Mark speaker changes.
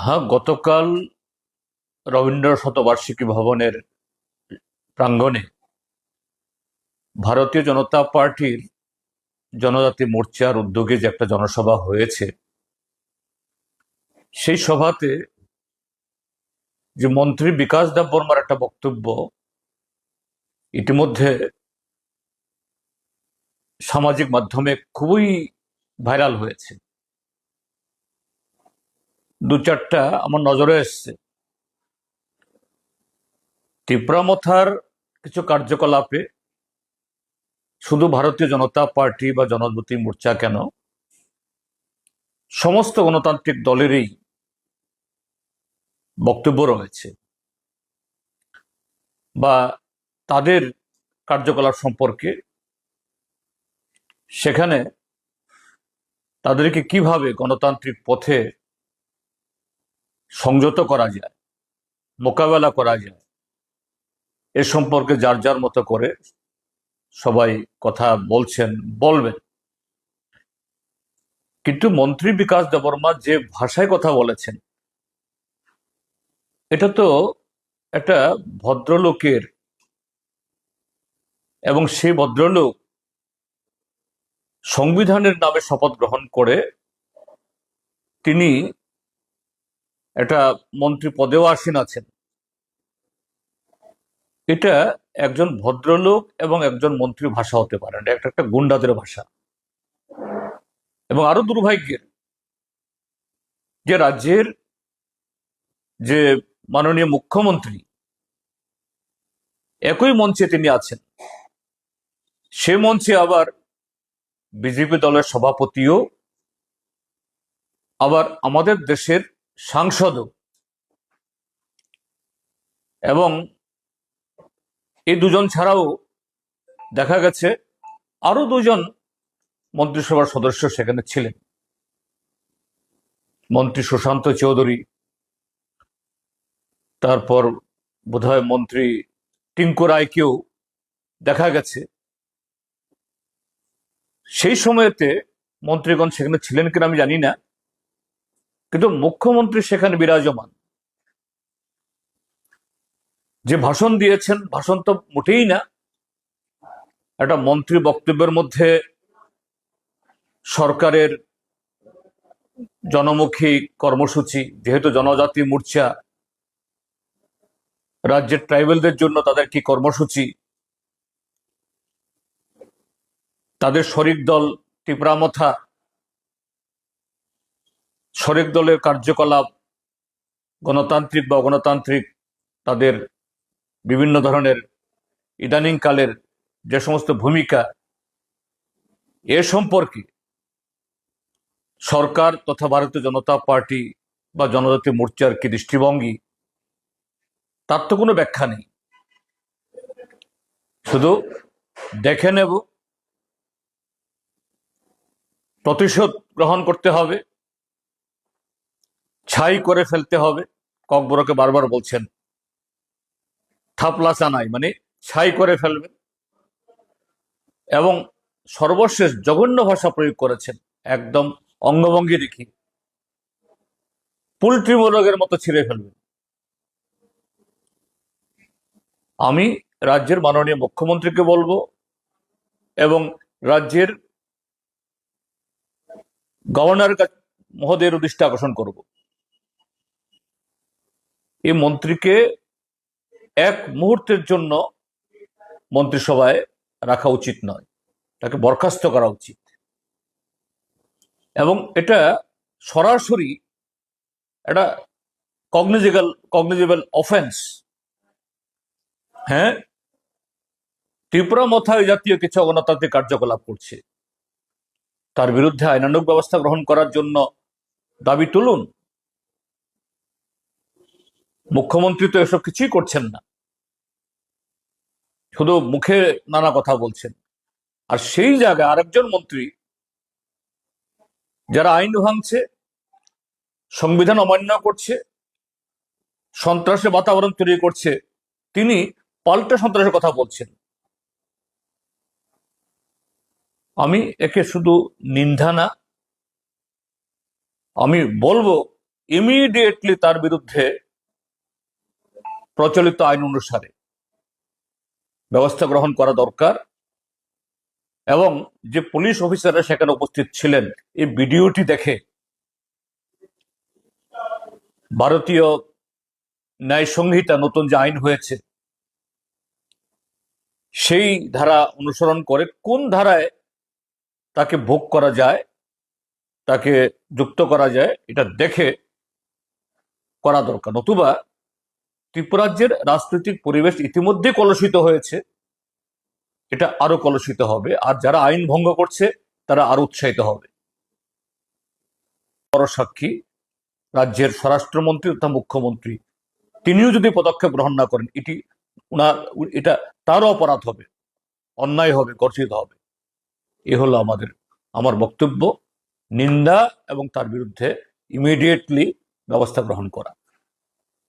Speaker 1: হ্যাঁ, গতকাল রবীন্দ্র শতবার্ষিকী ভবনের প্রাঙ্গণে ভারতীয় জনতা পার্টির জনজাতি মোর্চার উদ্যোগে যে একটা জনসভা হয়েছে, সেই সভাতে যে মন্ত্রী বিকাশ দেববর্মার একটা বক্তব্য ইতিমধ্যে সামাজিক মাধ্যমে খুবই ভাইরাল হয়েছে। দু চারটা আমার নজরে এসছে। তিপ্রামথার কিছু কার্যকলাপে শুধু ভারতীয় জনতা পার্টি বা জনজাতি মোর্চা কেন, সমস্ত গণতান্ত্রিক দলেরই বক্তব্য রয়েছে বা তাদের কার্যকলাপ সম্পর্কে, সেখানে তাদেরকে কিভাবে গণতান্ত্রিক পথে সংযত করা যায়, মোকাবেলা করা যায়, এ সম্পর্কে যার যার মতো করে সবাই কথা বলছেন, বলবেন। কিন্তু মন্ত্রী বিকাশ দেববর্মা যে ভাষায় কথা বলেছেন, এটা তো একটা ভদ্রলোকের, এবং সেই ভদ্রলোক সংবিধানের নামে শপথ গ্রহণ করে তিনি একটা মন্ত্রী পদেও আসীন আছেন। এটা একজন ভদ্রলোক এবং একজন মন্ত্রীর ভাষা হতে পারে না, একটা একটা গুন্ডাদের ভাষা। এবং আরো দুর্ভাগ্যের যে রাজ্যের যে মাননীয় মুখ্যমন্ত্রী একই মঞ্চে তিনি আছেন, সে মঞ্চে আবার বিজেপি দলের সভাপতিও, আবার আমাদের দেশের সাংসদও। এবং এই দুজন ছাড়াও দেখা গেছে আরো দুজন মন্ত্রিসভার সদস্য সেখানে ছিলেন। মন্ত্রী সুশান্ত চৌধুরী, তারপর বোধহয় মন্ত্রী টিঙ্কু রায়কেও দেখা গেছে। সেই সময়তে মন্ত্রীগণ সেখানে ছিলেন কিনা আমি জানি না, কিন্তু মুখ্যমন্ত্রী সেখানে বিরাজমান। যে ভাষণ দিয়েছেন, ভাষণ তো মোটেই না। একটা মন্ত্রী বক্তব্যের মধ্যে সরকারের জনমুখী কর্মসূচি, যেহেতু জনজাতি মোর্চা, রাজ্যের ট্রাইবেলদের জন্য তাদের কি কর্মসূচি, তাদের শরিক দল তিপ্রামথা, শরিক দলের কার্যকলাপ, গণতান্ত্রিক বা অগণতান্ত্রিক, তাদের বিভিন্ন ধরনের ইদানিং কালের যে সমস্ত ভূমিকা, এ সম্পর্কে সরকার তথা ভারতীয় জনতা পার্টি বা জনজাতি মোর্চার কি দৃষ্টিভঙ্গি, তার তো কোনো ব্যাখ্যা নেই। শুধু দেখে নেব, প্রতিশোধ গ্রহণ করতে হবে, ছাই করে ফেলতে হবে। ককবরকে বারবার বলছেন থাপলা চানাই, মানে ছাই করে ফেলবেন। এবং সর্বশেষ জঘন্য ভাষা প্রয়োগ করেছেন, একদম অঙ্গভঙ্গি দেখি পোল্ট্রি মোরগের মতো ছিঁড়ে ফেলবেন। আমি রাজ্যের মাননীয় মুখ্যমন্ত্রীকে বলবো এবং রাজ্যের গভর্নরের মহোদয়ের দৃষ্টি আকর্ষণ করব, এই মন্ত্রীকে এক মুহূর্তের জন্য মন্ত্রিসভায় রাখা উচিত নয়, তাকে বরখাস্ত করা উচিত। এবং এটা সরাসরি একটা কগনিজেবল অফেন্স। হ্যাঁ, ত্রিপুরা এই জাতীয় কিছু অগণতান্ত্রিক কার্যকলাপ করছে, তার বিরুদ্ধে আইনানুগ ব্যবস্থা গ্রহণ করার জন্য দাবি তুলুন। মুখ্যমন্ত্রী তো এসব কিছুই করছেন না, শুধু মুখে নানা কথা বলছেন। আর সেই জায়গায় আরেকজন মন্ত্রী, যারা আইন ভাঙছে, সংবিধান অমান্য করছে, সন্ত্রাসের বাতাবরণ তৈরি করছে, তিনি পাল্টা সন্ত্রাসের কথা বলছেন। আমি একে শুধু নিন্দা না, আমি বলবো ইমিডিয়েটলি তার বিরুদ্ধে প্রচলিত আইন অনুসারে ব্যবস্থা গ্রহণ করা দরকার। এবং যে পুলিশ অফিসাররা সেখানে উপস্থিত ছিলেন, এই ভিডিওটি দেখে ভারতীয় ন্যায় সংহিতা নতুন যে আইন হয়েছে সেই ধারা অনুসরণ করে কোন ধারায় তাকে ভোগ করা যায়, তাকে যুক্ত করা যায়, এটা দেখে করা দরকার। নতুবা ত্রিপুরাজ্যের রাজনৈতিক পরিবেশ ইতিমধ্যে কলুষিত হয়েছে, এটা আরো কলুষিত হবে, আর যারা আইন ভঙ্গ করছে তারা আরো উৎসাহিত হবে। বড় সাক্ষী রাজ্যের স্বরাষ্ট্রমন্ত্রী তথা মুখ্যমন্ত্রী, তিনিও যদি পদক্ষেপ গ্রহণ না করেন এটা তারও অপরাধ হবে, অন্যায় হবে, গর্জিত হবে। এ হলো আমার বক্তব্য। নিন্দা এবং তার বিরুদ্ধে ইমিডিয়েটলি ব্যবস্থা গ্রহণ করা।